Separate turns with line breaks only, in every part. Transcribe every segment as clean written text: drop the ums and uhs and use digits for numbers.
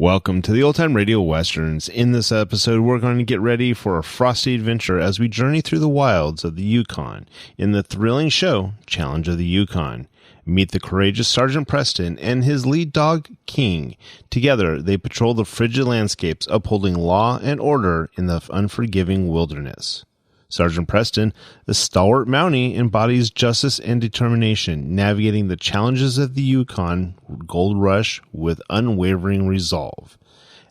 Welcome to the Old Time Radio Westerns. In this episode, we're going to get ready for a frosty adventure as we journey through the wilds of the Yukon in the thrilling show, Challenge of the Yukon. Meet the courageous Sergeant Preston and his lead dog, King. Together, they patrol the frigid landscapes, upholding law and order in the unforgiving wilderness. Sergeant Preston, the stalwart Mountie, embodies justice and determination, navigating the challenges of the Yukon gold rush with unwavering resolve.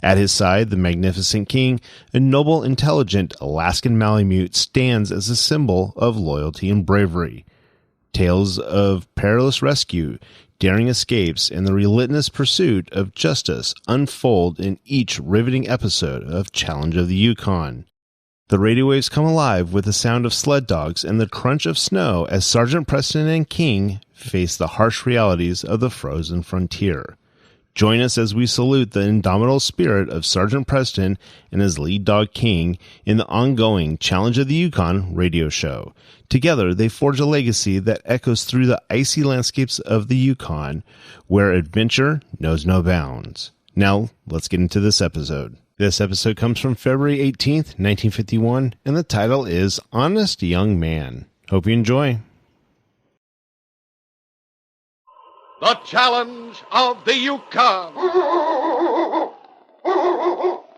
At his side, the magnificent King, a noble, intelligent Alaskan Malamute, stands as a symbol of loyalty and bravery. Tales of perilous rescue, daring escapes, and the relentless pursuit of justice unfold in each riveting episode of Challenge of the Yukon. The radio waves come alive with the sound of sled dogs and the crunch of snow as Sergeant Preston and King face the harsh realities of the frozen frontier. Join us as we salute the indomitable spirit of Sergeant Preston and his lead dog King in the ongoing Challenge of the Yukon radio show. Together, they forge a legacy that echoes through the icy landscapes of the Yukon, where adventure knows no bounds. Now, let's get into this episode. This episode comes from February 18th, 1951, and the title is Honest Young Man. Hope you enjoy.
The Challenge of the Yukon.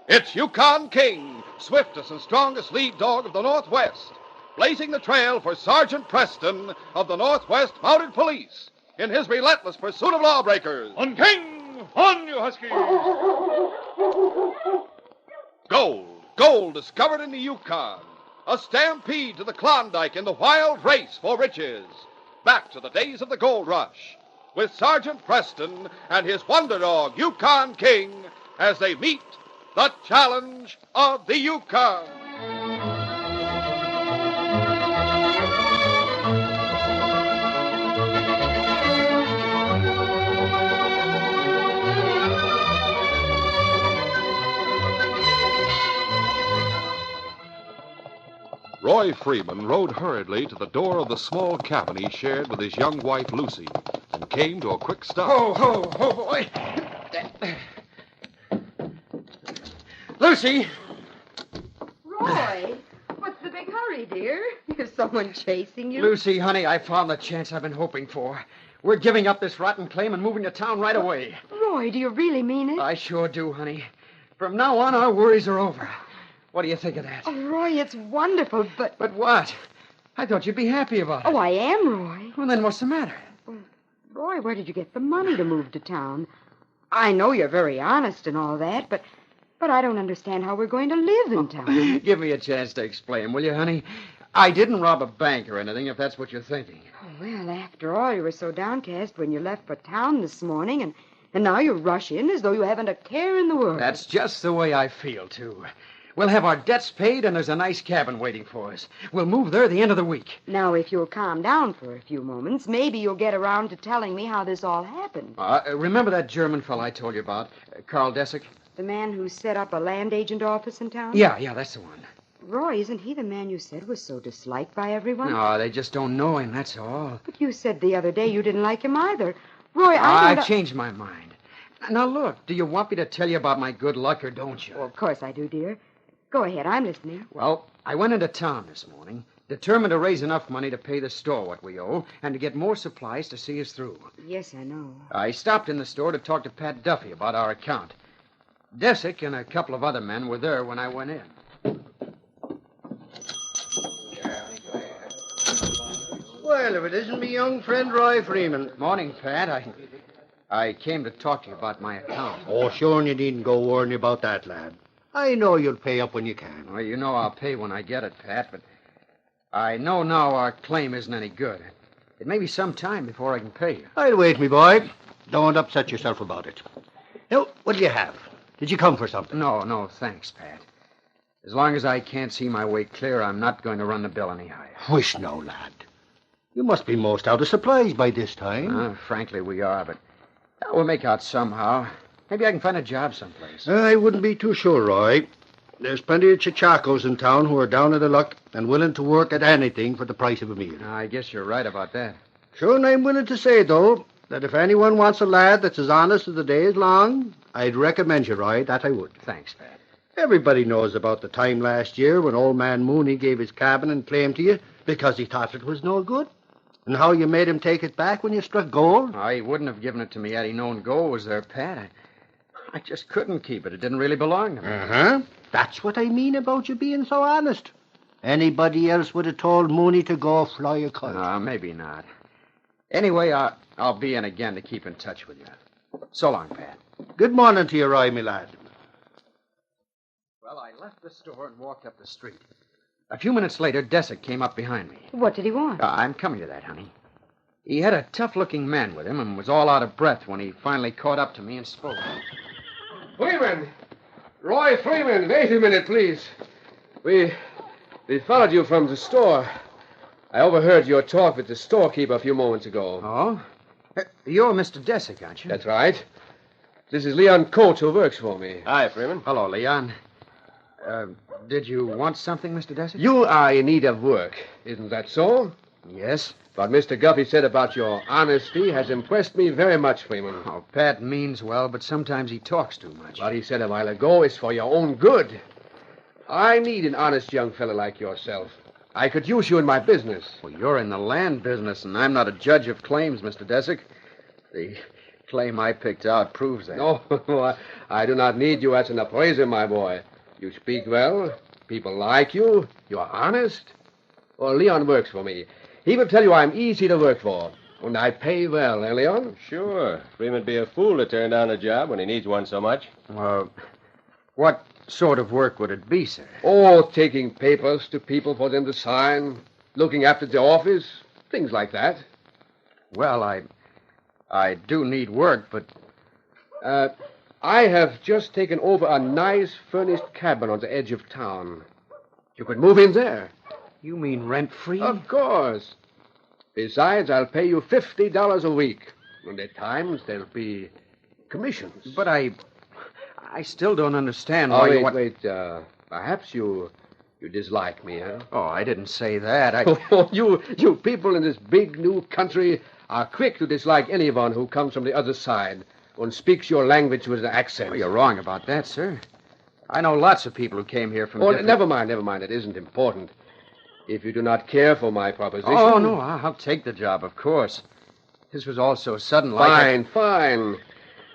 It's Yukon King, swiftest and strongest lead dog of the Northwest, blazing the trail for Sergeant Preston of the Northwest Mounted Police in his relentless pursuit of lawbreakers.
On King! On, you huskies!
Gold discovered in the Yukon. A stampede to the Klondike in the wild race for riches. Back to the days of the gold rush, with Sergeant Preston and his wonder dog, Yukon King, as they meet the Challenge of the Yukon. Roy Freeman rode hurriedly to the door of the small cabin he shared with his young wife, Lucy, and came to a quick stop.
Oh, boy. Lucy!
Roy, what's the big hurry, dear? Is someone chasing you?
Lucy, honey, I found the chance I've been hoping for. We're giving up this rotten claim and moving to town right away.
Roy, do you really mean it?
I sure do, honey. From now on, our worries are over. What do you think of that?
Oh, Roy, it's wonderful, but...
But what? I thought you'd be happy about it.
Oh, I am, Roy.
Well, then what's the matter?
Well, Roy, where did you get the money to move to town? I know you're very honest and all that, but I don't understand how we're going to live in town.
Give me a chance to explain, will you, honey? I didn't rob a bank or anything, if that's what you're thinking.
Oh, well, after all, you were so downcast when you left for town this morning, and now you rush in as though you haven't a care in the world.
That's just the way I feel, too. We'll have our debts paid, and there's a nice cabin waiting for us. We'll move there the end of the week.
Now, if you'll calm down for a few moments, maybe you'll get around to telling me how this all happened.
Remember that German fellow I told you about, Carl Dessick?
The man who set up a land agent office in town?
Yeah, that's the one.
Roy, isn't he the man you said was so disliked by everyone?
No, they just don't know him, that's all.
But you said the other day you didn't like him either. Roy,
I've changed my mind. Now, look, do you want me to tell you about my good luck or don't you?
Well, of course I do, dear. Go ahead, I'm listening.
Well, I went into town this morning, determined to raise enough money to pay the store what we owe and to get more supplies to see us through.
Yes, I know.
I stopped in the store to talk to Pat Duffy about our account. Dessick and a couple of other men were there when I went in.
Well, if it isn't me young friend Roy Freeman.
Morning, Pat. I came to talk to you about my account.
Oh, sure, and you needn't go worrying about that, lad. I know you'll pay up when you can.
Well, you know I'll pay when I get it, Pat, but I know now our claim isn't any good. It may be some time before I can pay you.
I'll wait, me boy. Don't upset yourself about it. Now, what do you have? Did you come for something?
No, thanks, Pat. As long as I can't see my way clear, I'm not going to run the bill any higher.
Wish no, lad. You must be most out of supplies by this time.
Frankly, we are, but we'll make out somehow. Maybe I can find a job someplace.
I wouldn't be too sure, Roy. There's plenty of Chichacos in town who are down on their luck and willing to work at anything for the price of a meal.
I guess you're right about that.
Sure, and I'm willing to say, though, that if anyone wants a lad that's as honest as the day is long, I'd recommend you, Roy, that I would.
Thanks, Pat.
Everybody knows about the time last year when old man Mooney gave his cabin and claim to you because he thought it was no good. And how you made him take it back when you struck gold.
Oh, he wouldn't have given it to me had he known gold was there, Pat. I just couldn't keep it. It didn't really belong to me.
Uh-huh. That's what I mean about you being so honest. Anybody else would have told Mooney to go fly a kite.
Maybe not. Anyway, I'll be in again to keep in touch with you. So long, Pat.
Good morning to you, Roy, my lad.
Well, I left the store and walked up the street. A few minutes later, Desick came up behind me.
What did he want?
I'm coming to that, honey. He had a tough-looking man with him and was all out of breath when he finally caught up to me and spoke.
Freeman! Roy Freeman, wait a minute, please. We followed you from the store. I overheard your talk with the storekeeper a few moments ago.
Oh? You're Mr. Desick, aren't you?
That's right. This is Leon Coates, who works for me.
Hi, Freeman.
Hello, Leon. Did you want something, Mr. Desick?
You are in need of work, isn't that so?
Yes.
What Mr. Guffey said about your honesty has impressed me very much, Freeman.
Oh, Pat means well, but sometimes he talks too much.
What he said a while ago is for your own good. I need an honest young fellow like yourself. I could use you in my business.
Well, you're in the land business, and I'm not a judge of claims, Mr. Desick. The claim I picked out proves that.
No, I do not need you as an appraiser, my boy. You speak well. People like you. You are honest. Well, Leon works for me. He will tell you I'm easy to work for. And I pay well, eh, Leon?
Sure. Freeman'd be a fool to turn down a job when he needs one so much.
What sort of work would it be, sir?
Oh, taking papers to people for them to sign, looking after the office, things like that.
Well, I do need work, but...
I have just taken over a nice furnished cabin on the edge of town. You could move in there.
You mean rent-free?
Of course. Besides, I'll pay you $50 a week. And at times, there'll be commissions.
But I still don't understand why you want...
Wait. Perhaps you dislike me, huh?
Oh, I didn't say that.
You people in this big new country are quick to dislike anyone who comes from the other side and speaks your language with an accent.
Oh, you're wrong about that, sir. I know lots of people who came here from different...
Never mind. It isn't important. If you do not care for my proposition...
Oh, no, I'll take the job, of course. This was all so sudden, like...
Fine.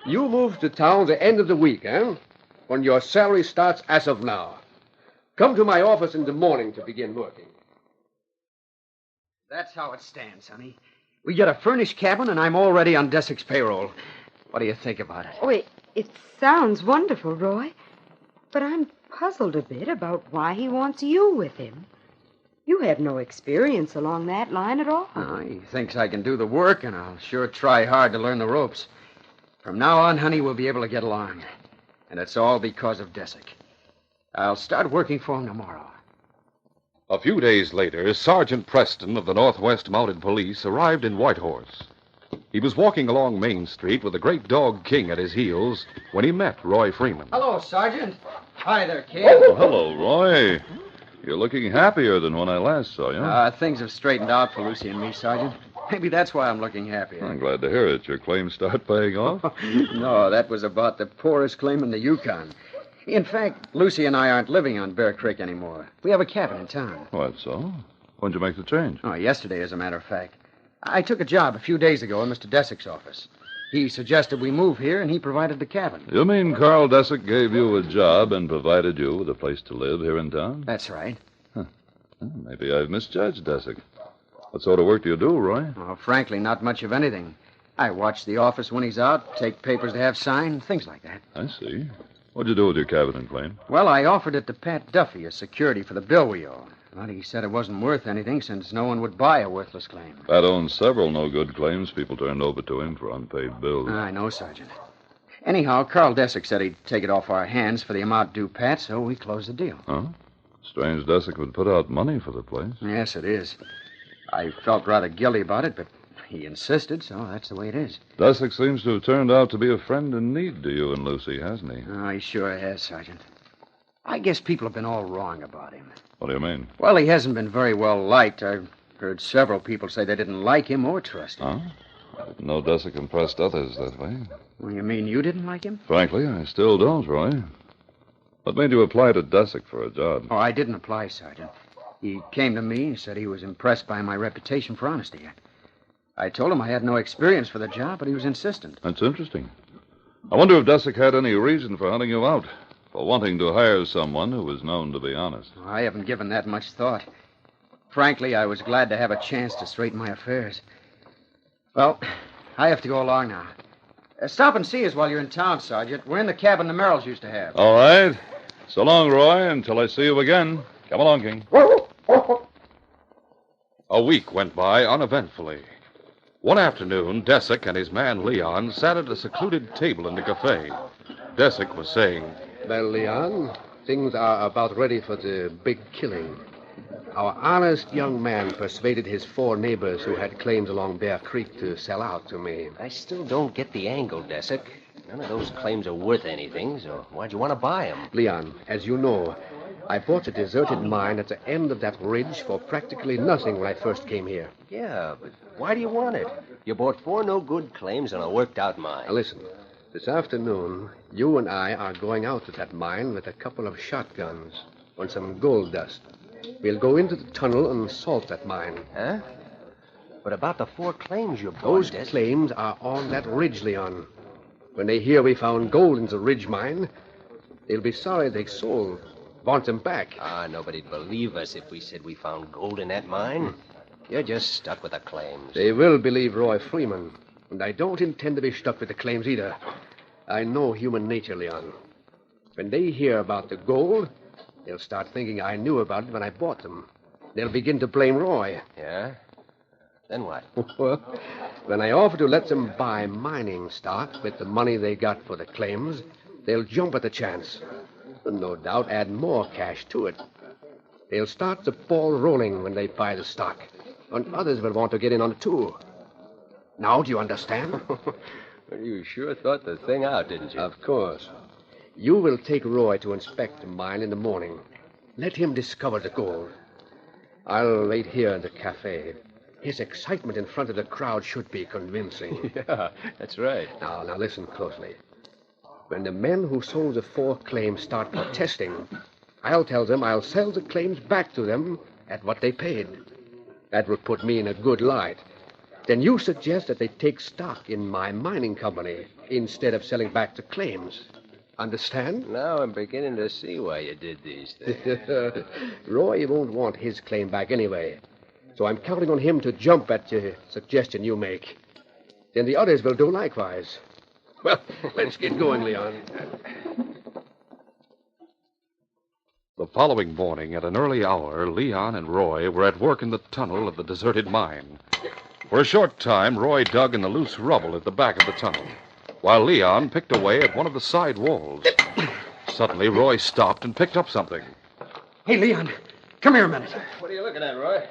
You move to town the end of the week, eh? When your salary starts as of now. Come to my office in the morning to begin working.
That's how it stands, honey. We get a furnished cabin, and I'm already on Desick's payroll. What do you think about it?
Oh, it sounds wonderful, Roy. But I'm puzzled a bit about why he wants you with him. You have no experience along that line at all.
He thinks I can do the work, and I'll sure try hard to learn the ropes. From now on, honey, we'll be able to get along. And it's all because of Desick. I'll start working for him tomorrow.
A few days later, Sergeant Preston of the Northwest Mounted Police arrived in Whitehorse. He was walking along Main Street with the great dog King at his heels when he met Roy Freeman.
Hello, Sergeant. Hi there, King.
Oh, hello, Roy. You're looking happier than when I last saw you.
Things have straightened out for Lucy and me, Sergeant. Maybe that's why I'm looking happier.
I'm glad to hear it. Your claims start paying off?
No, that was about the poorest claim in the Yukon. In fact, Lucy and I aren't living on Bear Creek anymore. We have a cabin in town.
What, so? When'd you make the change?
Oh, yesterday, as a matter of fact. I took a job a few days ago in Mr. Desick's office. He suggested we move here, and he provided the cabin.
You mean Carl Desick gave you a job and provided you with a place to live here in town?
That's right.
Huh. Well, maybe I've misjudged Desick. What sort of work do you do, Roy?
Oh, frankly, not much of anything. I watch the office when he's out, take papers to have signed, things like that.
I see. What'd you do with your cabin and claim?
Well, I offered it to Pat Duffy as security for the bill we owe. But he said it wasn't worth anything since no one would buy a worthless claim.
Pat owns several no-good claims people turned over to him for unpaid bills.
I know, Sergeant. Anyhow, Carl Desick said he'd take it off our hands for the amount due Pat, so we closed the deal.
Huh? Strange Desick would put out money for the place.
Yes, it is. I felt rather guilty about it, but he insisted, so that's the way it is.
Desick seems to have turned out to be a friend in need to you and Lucy, hasn't he?
Oh, he sure has, Sergeant. I guess people have been all wrong about him.
What do you mean?
Well, he hasn't been very well liked. I've heard several people say they didn't like him or trust him.
Huh? Didn't know Desick impressed others that way.
Well, you mean you didn't like him?
Frankly, I still don't, Roy. What made you apply to Desick for a job?
Oh, I didn't apply, Sergeant. He came to me and said he was impressed by my reputation for honesty. I told him I had no experience for the job, but he was insistent.
That's interesting. I wonder if Desick had any reason for hunting you out, for wanting to hire someone who was known to be honest.
I haven't given that much thought. Frankly, I was glad to have a chance to straighten my affairs. Well, I have to go along now. Stop and see us while you're in town, Sergeant. We're in the cabin the Merrills used to have.
All right. So long, Roy, until I see you again. Come along, King.
A week went by uneventfully. One afternoon, Desick and his man Leon sat at a secluded table in the cafe. Desick was saying,
Well, Leon, things are about ready for the big killing. Our honest young man persuaded his 4 neighbors who had claims along Bear Creek to sell out to me.
I still don't get the angle, Desick. None of those claims are worth anything, so why'd you want to buy them?
Leon, as you know, I bought a deserted mine at the end of that ridge for practically nothing when I first came here.
Yeah, but why do you want it? You bought 4 no-good claims on a worked-out mine.
Now, listen. This afternoon, you and I are going out to that mine with a couple of shotguns on some gold dust. We'll go into the tunnel and salt that mine.
Huh? But about the 4 claims you bought,
Those
Desick.
claims are on that ridge, Leon. When they hear we found gold in the ridge mine, they'll be sorry they sold. Want them back.
Nobody'd believe us if we said we found gold in that mine. You're just stuck with the claims.
They will believe Roy Freeman. And I don't intend to be stuck with the claims either. I know human nature, Leon. When they hear about the gold, they'll start thinking I knew about it when I bought them. They'll begin to blame Roy.
Yeah? Then what?
Well, when I offer to let them buy mining stock with the money they got for the claims, they'll jump at the chance. And no doubt add more cash to it. They'll start the ball rolling when they buy the stock. And others will want to get in on it, too. Now, do you understand?
Well, you sure thought the thing out, didn't you?
Of course. You will take Roy to inspect the mine in the morning. Let him discover the gold. I'll wait here in the cafe. His excitement in front of the crowd should be convincing.
Yeah, that's right.
Now listen closely. When the men who sold the 4 claims start protesting, I'll tell them I'll sell the claims back to them at what they paid. That would put me in a good light. Then you suggest that they take stock in my mining company instead of selling back the claims. Understand?
Now I'm beginning to see why you did these things.
Roy won't want his claim back anyway. So I'm counting on him to jump at the suggestion you make. Then the others will do likewise. Well, let's get going, Leon.
The following morning, at an early hour, Leon and Roy were at work in the tunnel of the deserted mine. For a short time, Roy dug in the loose rubble at the back of the tunnel, while Leon picked away at one of the side walls. Suddenly, Roy stopped and picked up something.
Hey, Leon, come here a minute.
What are you looking at, Roy?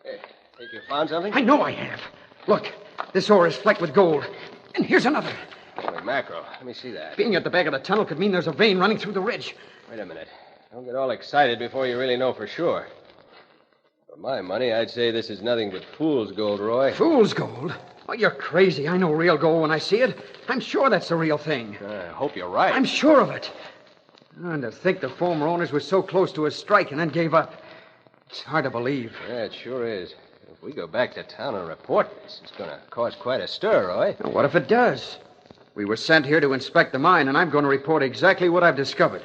Hey, think you found something?
I know I have. Look, this ore is flecked with gold. And here's another.
Holy mackerel. Let me see that.
Being at the back of the tunnel could mean there's a vein running through the ridge.
Wait a minute. Don't get all excited before you really know for sure. For my money, I'd say this is nothing but fool's gold, Roy.
Fool's gold? Oh, you're crazy. I know real gold when I see it. I'm sure that's the real thing.
I hope you're right.
I'm sure of it. And to think the former owners were so close to a strike and then gave up. It's hard to believe.
Yeah, it sure is. If we go back to town and report this, it's going to cause quite a stir, Roy.
Now, what if it does? We were sent here to inspect the mine, and I'm going to report exactly what I've discovered.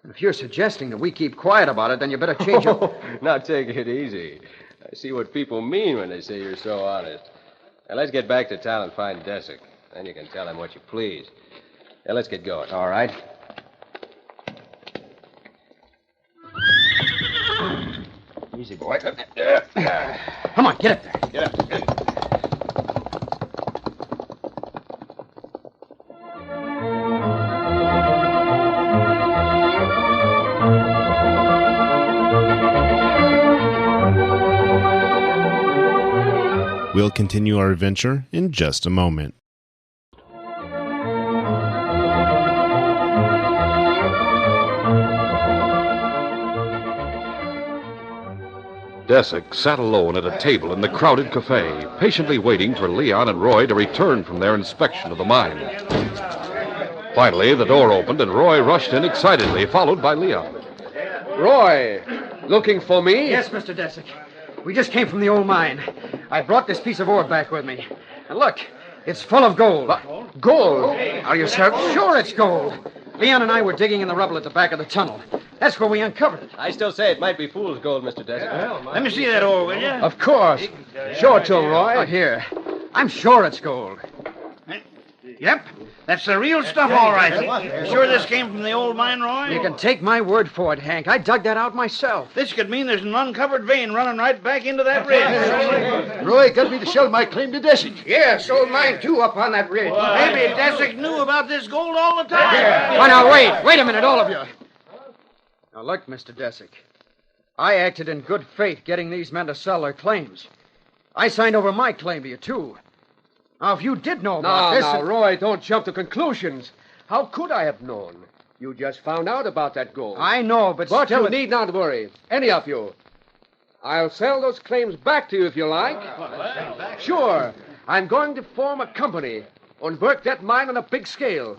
If you're suggesting that we keep quiet about it, then you better change your...
Now take it easy. I see what people mean when they say you're so honest. Now, let's get back to town and find Desick. Then you can tell him what you please. Now, let's get going.
All right.
Easy, boy.
Come on, get up there.
Get up.
We'll continue our adventure in just a moment.
Desick sat alone at a table in the crowded cafe, patiently waiting for Leon and Roy to return from their inspection of the mine. Finally, the door opened and Roy rushed in excitedly, followed by Leon.
Roy, looking for me?
Yes, Mr. Desick. We just came from the old mine. I brought this piece of ore back with me. And look, it's full of gold.
Gold? Are you certain?
Sure, it's gold. Leon and I were digging in the rubble at the back of the tunnel. That's where we uncovered it.
I still say it might be fool's gold, Mr. Desick.
Let me see that ore, will you?
Of course. Show it to him, Roy.
Oh, here. I'm sure it's gold.
Yep, that's the real stuff, all right. You sure this came from the old mine, Roy?
You can take my word for it, Hank. I dug that out myself.
This could mean there's an uncovered vein running right back into that ridge.
Roy got me to sell my claim to Desick.
Yeah, sold mine, too, up on that ridge. Maybe Desick knew about this gold all the time.
Oh, now, wait a minute, all of you. Now, look, Mr. Desick. I acted in good faith getting these men to sell their claims. I signed over my claim to you, too. Now, if you did know about this...
Now, Roy, don't jump to conclusions. How could I have known? You just found out about that gold.
I know, but
But
still...
you need not worry. Any of you. I'll sell those claims back to you if you like. Sure. I'm going to form a company and work that mine on a big scale.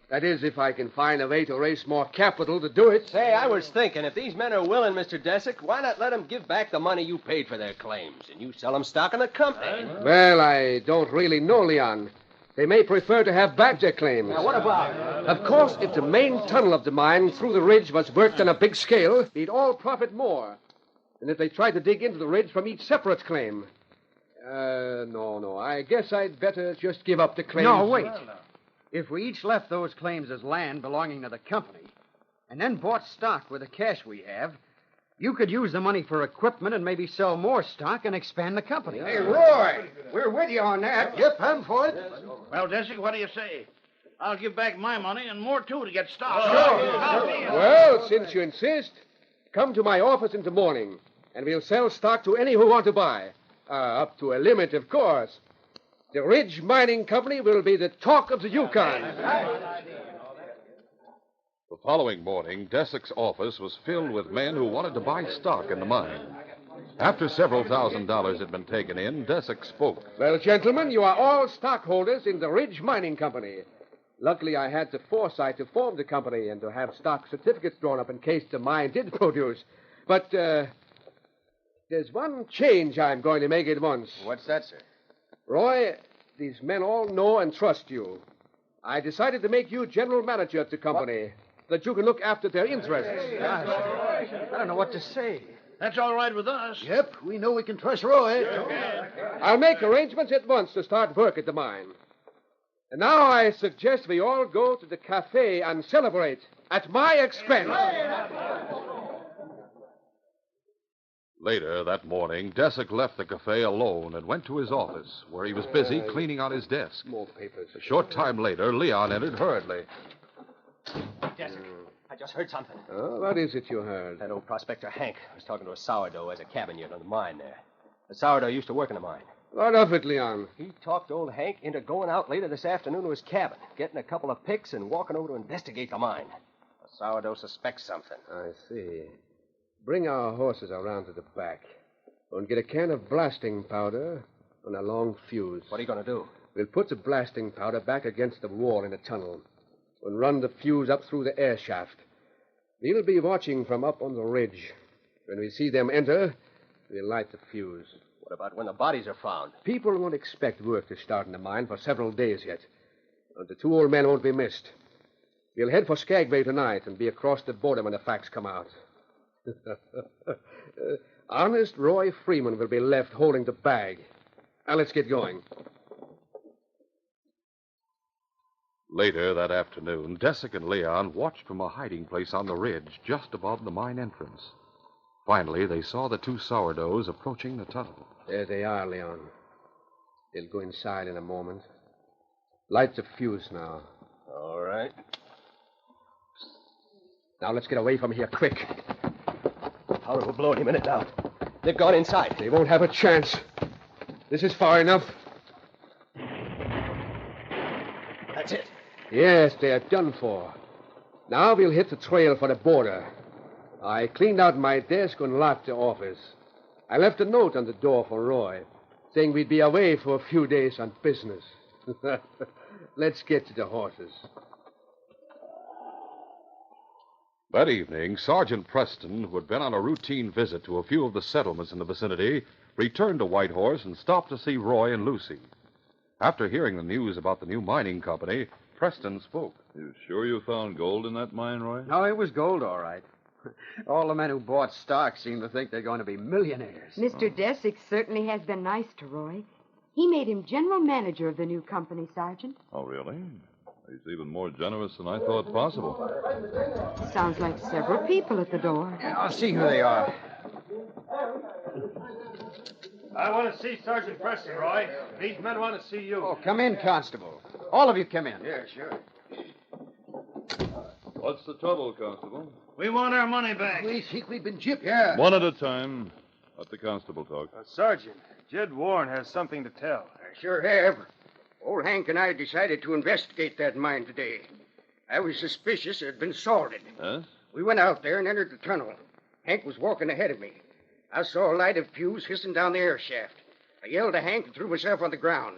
That is, if I can find a way to raise more capital to do it.
Say, I was thinking, if these men are willing, Mr. Desick, why not let them give back the money you paid for their claims, and you sell them stock in the company?
Well, I don't really know, Leon. They may prefer to have back their claims.
Now, what about...
Of course, if the main tunnel of the mine through the ridge was worked on a big scale, we'd all profit more than if they tried to dig into the ridge from each separate claim. No. I guess I'd better just give up the claims.
No, wait. If we each left those claims as land belonging to the company and then bought stock with the cash we have, you could use the money for equipment and maybe sell more stock and expand the company.
Hey, Roy, we're with you on that.
Yep, I'm for it.
Well, Desick, what do you say? I'll give back my money and more, too, to get stock.
Well, since you insist, come to my office in the morning, and we'll sell stock to any who want to buy. Up to a limit, of course. The Ridge Mining Company will be the talk of the Yukon.
The following morning, Desick's office was filled with men who wanted to buy stock in the mine. After several $1,000s had been taken in, Desick spoke.
Well, gentlemen, you are all stockholders in the Ridge Mining Company. Luckily, I had the foresight to form the company and to have stock certificates drawn up in case the mine did produce. But there's one change I'm going to make at once.
What's that, sir?
Roy, these men all know and trust you. I decided to make you general manager of the company so that you can look after their interests.
Gosh, I don't know what to say.
That's all right with us.
Yep, we know we can trust Roy.
I'll make arrangements at once to start work at the mine. And now I suggest we all go to the cafe and celebrate at my expense.
Later that morning, Desick left the cafe alone and went to his office, where he was busy cleaning out his desk.
More papers.
A short time later, Leon entered hurriedly.
Desick, I just heard something.
Oh, what is it you heard?
That old prospector Hank was talking to a sourdough as a cabin unit on the mine there. The sourdough used to work in the mine.
What of it, Leon?
He talked old Hank into going out later this afternoon to his cabin, getting a couple of picks and walking over to investigate the mine. The sourdough suspects something.
I see. Bring our horses around to the back and get a can of blasting powder and a long fuse.
What are you going to do?
We'll put the blasting powder back against the wall in the tunnel and run the fuse up through the air shaft. We'll be watching from up on the ridge. When we see them enter, we'll light the fuse.
What about when the bodies are found?
People won't expect work to start in the mine for several days yet. And the two old men won't be missed. We'll head for Skagway tonight and be across the border when the facts come out. Honest Roy Freeman will be left holding the bag. Now, let's get going.
Later that afternoon, Desick and Leon watched from a hiding place on the ridge just above the mine entrance. Finally, they saw the two sourdoughs approaching the tunnel.
There they are, Leon. They'll go inside in a moment. Light the fuse now.
All right.
Now, let's get away from here quick.
Powder will blow any minute now. They've gone inside.
They won't have a chance. This is far enough.
That's it.
Yes, they are done for. Now we'll hit the trail for the border. I cleaned out my desk and locked the office. I left a note on the door for Roy, saying we'd be away for a few days on business. Let's get to the horses.
That evening, Sergeant Preston, who had been on a routine visit to a few of the settlements in the vicinity, returned to Whitehorse and stopped to see Roy and Lucy. After hearing the news about the new mining company, Preston spoke.
You sure you found gold in that mine, Roy?
No, it was gold, all right. All the men who bought stock seem to think they're going to be millionaires.
Mr. Desick certainly has been nice to Roy. He made him general manager of the new company, Sergeant.
Oh, really? He's even more generous than I thought possible.
Sounds like several people at the door.
Yeah, I'll see who they are.
I want to see Sergeant Preston, Roy. These men want to see you.
Oh, come in, Constable. All of you come in.
Yeah, sure.
What's the trouble, Constable?
We want our money back.
We think we've been gypped.
Yeah.
One at a time. Let the constable talk.
Sergeant, Jed Warren has something to tell.
I sure have. Old Hank and I decided to investigate that mine today. I was suspicious it had been salted.
Yes?
We went out there and entered the tunnel. Hank was walking ahead of me. I saw a light of fuse hissing down the air shaft. I yelled to Hank and threw myself on the ground.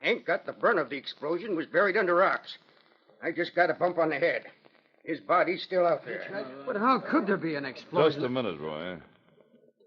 Hank got the brunt of the explosion, was buried under rocks. I just got a bump on the head. His body's still out there.
But how could there be an explosion?
Just a minute, Roy.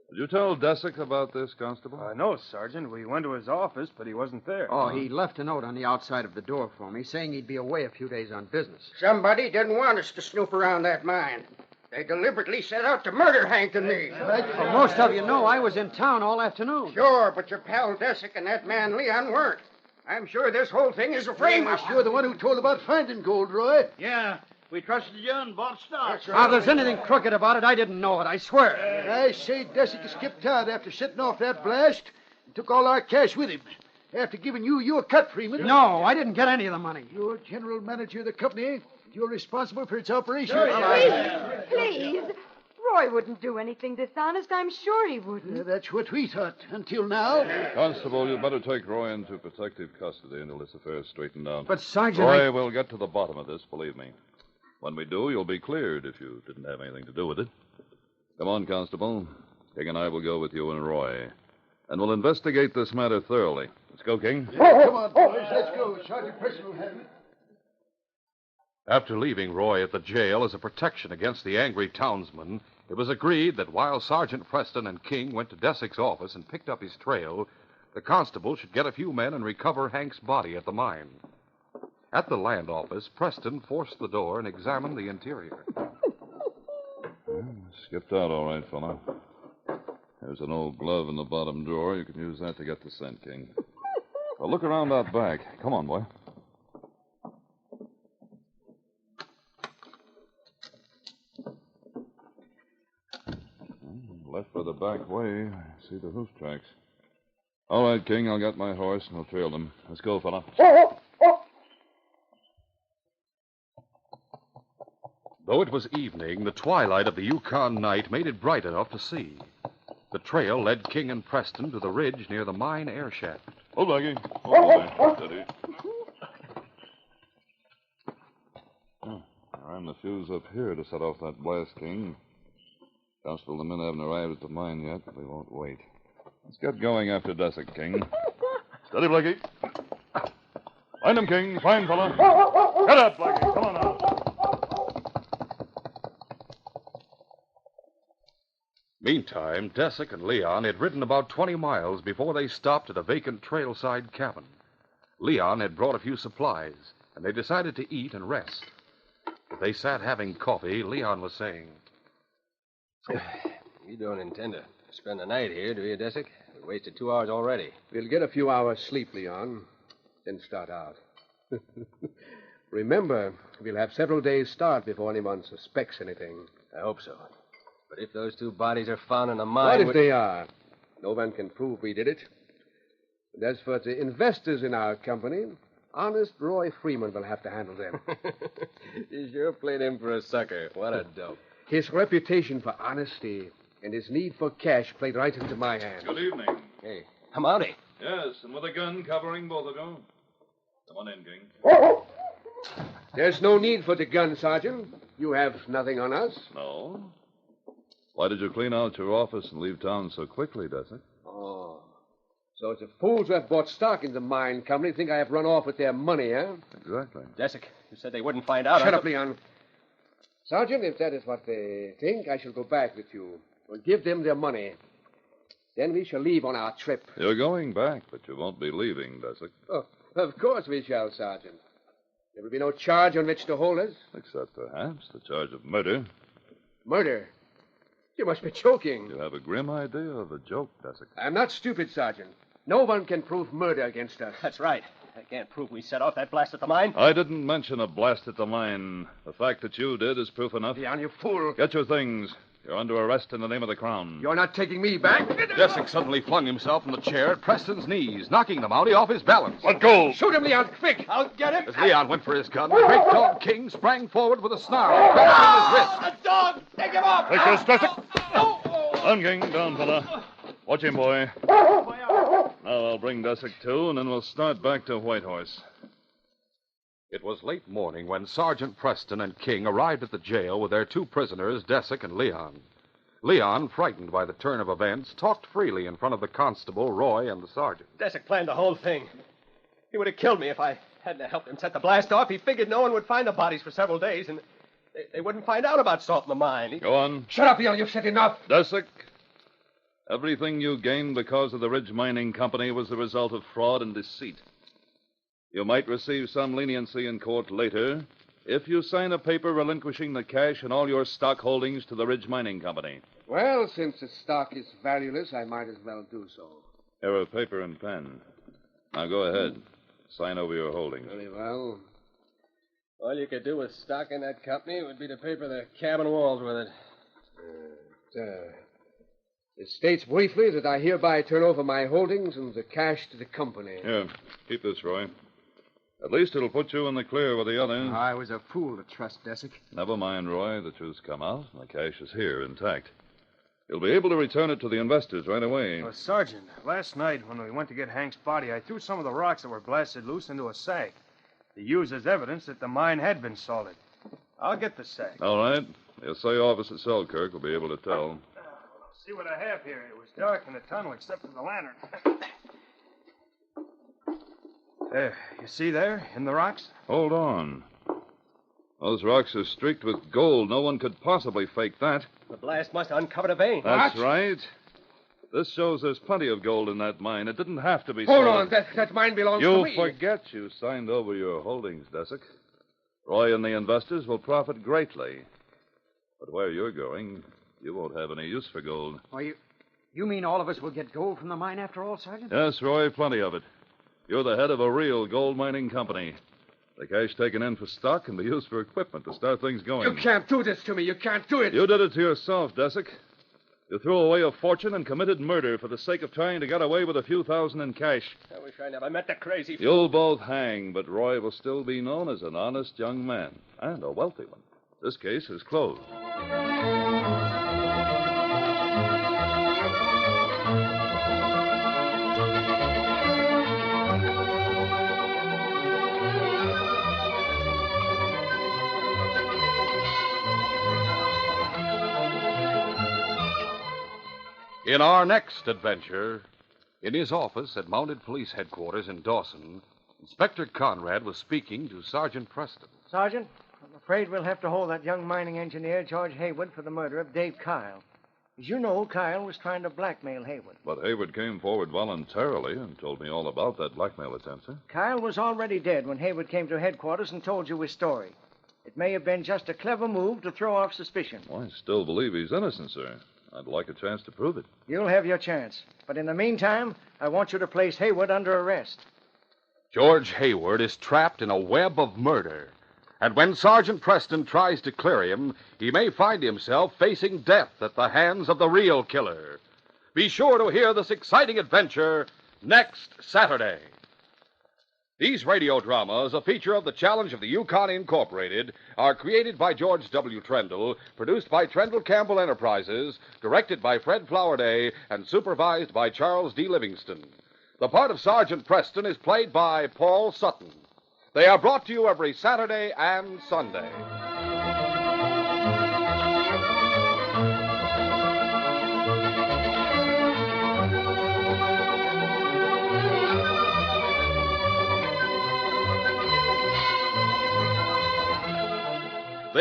Did you tell Desick about this, Constable?
No, Sergeant. We went to his office, but he wasn't there.
Oh, he left a note on the outside of the door for me saying he'd be away a few days on business.
Somebody didn't want us to snoop around that mine. They deliberately set out to murder Hank and me.
Well, most of you know I was in town all afternoon.
Sure, but your pal Desick and that man Leon weren't. I'm sure this whole thing is a frame.
You're the one who told about finding gold, Roy.
Yeah, we trusted you and bought stock.
Now, if there's anything crooked about it, I didn't know it, I swear.
I say Desick skipped town after setting off that blast and took all our cash with him. After giving you your cut, Freeman.
No, I didn't get any of the money.
You're general manager of the company. You're responsible for its operation.
Please. Roy wouldn't do anything dishonest. I'm sure he wouldn't.
That's what we thought until now.
Constable, you'd better take Roy into protective custody until this affair's straightened out.
But, Sergeant,
Roy, we'll get to the bottom of this, believe me. When we do, you'll be cleared if you didn't have anything to do with it. Come on, Constable. King and I will go with you and Roy. And we'll investigate this matter thoroughly. Let's go, King.
Come on, boys. Let's go. Sergeant Preston will have it.
After leaving Roy at the jail as a protection against the angry townsmen, it was agreed that while Sergeant Preston and King went to Desick's office and picked up his trail, the constable should get a few men and recover Hank's body at the mine. At the land office, Preston forced the door and examined the interior.
Skipped out all right, fella. There's an old glove in the bottom drawer. You can use that to get the scent, King. Well, look around out back. Come on, boy. Left by the back way. I see the hoof tracks. All right, King, I'll get my horse and I'll trail them. Let's go, fella.
Though it was evening, the twilight of the Yukon night made it bright enough to see. The trail led King and Preston to the ridge near the mine air shaft.
Hold, Blackie. Hold there. Steady. Ram the fuse up here to set off that blast, King. Constable, the men haven't arrived at the mine yet, but we won't wait. Let's get going after Desick, King. Steady, Blackie. Find him, King. Fine, fella. Get up, Blackie. Come on now.
Meantime, Desick and Leon had ridden about 20 miles before they stopped at a vacant trailside cabin. Leon had brought a few supplies, and they decided to eat and rest. As they sat having coffee, Leon was saying,
You don't intend to spend the night here, do you, Desick? We wasted 2 hours already.
We'll get a few hours sleep, Leon, then start out. Remember, we'll have several days' start before anyone suspects anything.
I hope so. But if those 2 bodies are found in the mine...
What if they are? No one can prove we did it. And as for the investors in our company, honest Roy Freeman will have to handle them.
You sure played him for a sucker. What a dope.
His reputation for honesty and his need for cash played right into my hands.
Good evening.
Hey, I'm outie.
Yes, and with a gun covering both of you. Come on in, King.
There's no need for the gun, Sergeant. You have nothing on us.
No? Why did you clean out your office and leave town so quickly, Desick?
Oh. So it's the fools who have bought stock in the mine company think I have run off with their money, huh?
Exactly.
Desick, you said they wouldn't find out.
Shut up, Leon. Sergeant, if that is what they think, I shall go back with you. We'll give them their money. Then we shall leave on our trip.
You're going back, but you won't be leaving, Desick.
Oh, of course we shall, Sergeant. There will be no charge on which to hold us.
Except, perhaps, the charge of murder.
Murder? You must be joking.
You have a grim idea of a joke, Desick.
I'm not stupid, Sergeant. No one can prove murder against us.
That's right. I can't prove we set off that blast at the mine.
I didn't mention a blast at the mine. The fact that you did is proof enough.
Leon, you fool.
Get your things. You're under arrest in the name of the Crown.
You're not taking me back?
Desick suddenly flung himself from the chair at Preston's knees, knocking the Mountie off his balance.
Let go!
Shoot him, Leon, quick!
I'll get him.
As Leon went for his gun, the great dog King sprang forward with a snarl, grasping his wrist.
A dog! Take him off!
Take this, Desick. On, King. Down, fella. Watch him, boy. Now I'll bring Desick to, and then we'll start back to Whitehorse.
It was late morning when Sergeant Preston and King arrived at the jail with their two prisoners, Desick and Leon. Leon, frightened by the turn of events, talked freely in front of the constable, Roy, and the sergeant.
Desick planned the whole thing. He would have killed me if I hadn't helped him set the blast off. He figured no one would find the bodies for several days, and they wouldn't find out about salt in the mine.
Go on.
Shut up, Leon. You've said enough.
Desick, everything you gained because of the Ridge Mining Company was the result of fraud and deceit. You might receive some leniency in court later if you sign a paper relinquishing the cash and all your stock holdings to the Ridge Mining Company.
Well, since the stock is valueless, I might as well do so.
Here are paper and pen. Now go ahead. Sign over your holdings.
Very well.
All you could do with stock in that company would be to paper the cabin walls with it.
It states briefly that I hereby turn over my holdings and the cash to the company.
Here, keep this, Roy. At least it'll put you in the clear with the others.
I was a fool to trust Desick.
Never mind, Roy. The truth's come out, and the cash is here, intact. You'll be able to return it to the investors right away.
Sergeant, last night when we went to get Hank's body, I threw some of the rocks that were blasted loose into a sack to use as evidence that the mine had been salted. I'll get the sack.
All right. The SA office at Selkirk will be able to tell.
See what I have here. It was dark in the tunnel except for the lantern. There, you see there, in the rocks?
Hold on. Those rocks are streaked with gold. No one could possibly fake that.
The blast must have uncovered a vein.
That's right. This shows there's plenty of gold in that mine. It didn't have to be
Hold
sold.
on, that mine belongs to me.
You forget you signed over your holdings, Desick. Roy and the investors will profit greatly. But where you're going, you won't have any use for gold.
Why, you mean all of us will get gold from the mine after all, Sergeant?
Yes, Roy, plenty of it. You're the head of a real gold mining company. The cash taken in for stock can be used for equipment to start things going.
You can't do this to me. You can't do it.
You did it to yourself, Desick. You threw away a fortune and committed murder for the sake of trying to get away with a few thousand in cash.
I wish I never met the crazy fool.
You'll both hang, but Roy will still be known as an honest young man, and a wealthy one. This case is closed.
In our next adventure, in his office at Mounted Police Headquarters in Dawson, Inspector Conrad was speaking to Sergeant Preston.
Sergeant, I'm afraid we'll have to hold that young mining engineer, George Haywood, for the murder of Dave Kyle. As you know, Kyle was trying to blackmail Haywood.
But Hayward came forward voluntarily and told me all about that blackmail attempt, sir.
Kyle was already dead when Haywood came to headquarters and told you his story. It may have been just a clever move to throw off suspicion.
Well, I still believe he's innocent, sir. I'd like a chance to prove it.
You'll have your chance. But in the meantime, I want you to place Haywood under arrest.
George Hayward is trapped in a web of murder. And when Sergeant Preston tries to clear him, he may find himself facing death at the hands of the real killer. Be sure to hear this exciting adventure next Saturday. These radio dramas, a feature of the Challenge of the Yukon Incorporated, are created by George W. Trendle, produced by Trendle Campbell Enterprises, directed by Fred Flowerday, and supervised by Charles D. Livingston. The part of Sergeant Preston is played by Paul Sutton. They are brought to you every Saturday and Sunday.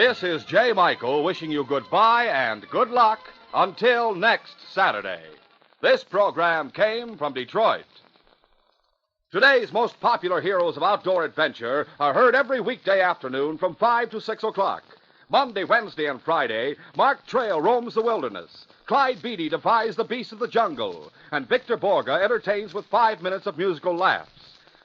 This is J. Michael wishing you goodbye and good luck until next Saturday. This program came from Detroit. Today's most popular heroes of outdoor adventure are heard every weekday afternoon from 5 to 6 o'clock. Monday, Wednesday, and Friday, Mark Trail roams the wilderness. Clyde Beatty defies the beasts of the jungle. And Victor Borga entertains with 5 minutes of musical laughs.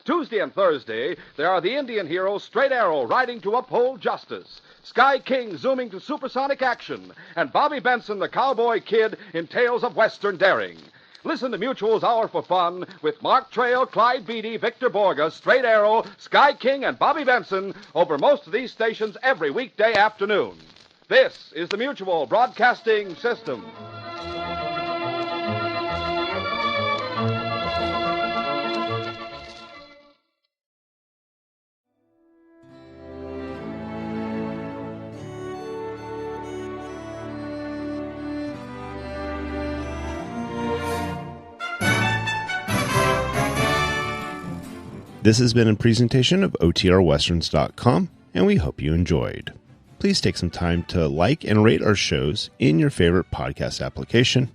Tuesday and Thursday, there are the Indian hero Straight Arrow riding to uphold justice, Sky King zooming to supersonic action, and Bobby Benson, the cowboy kid, in tales of Western daring. Listen to Mutual's Hour for Fun with Mark Trail, Clyde Beatty, Victor Borga, Straight Arrow, Sky King, and Bobby Benson over most of these stations every weekday afternoon. This is the Mutual Broadcasting System.
This has been a presentation of OTRWesterns.com, and we hope you enjoyed. Please take some time to like and rate our shows in your favorite podcast application.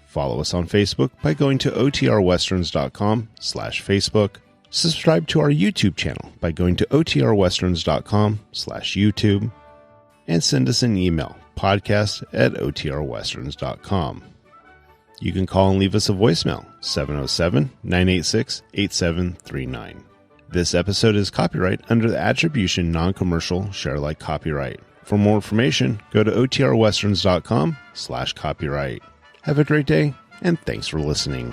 Follow us on Facebook by going to OTRWesterns.com/Facebook. Subscribe to our YouTube channel by going to OTRWesterns.com/YouTube. And send us an email, podcast@OTRWesterns.com. You can call and leave us a voicemail, 707-986-8739. This episode is copyright under the Attribution Non-Commercial Share Alike copyright. For more information, go to OTRWesterns.com/copyright. Have a great day, and thanks for listening.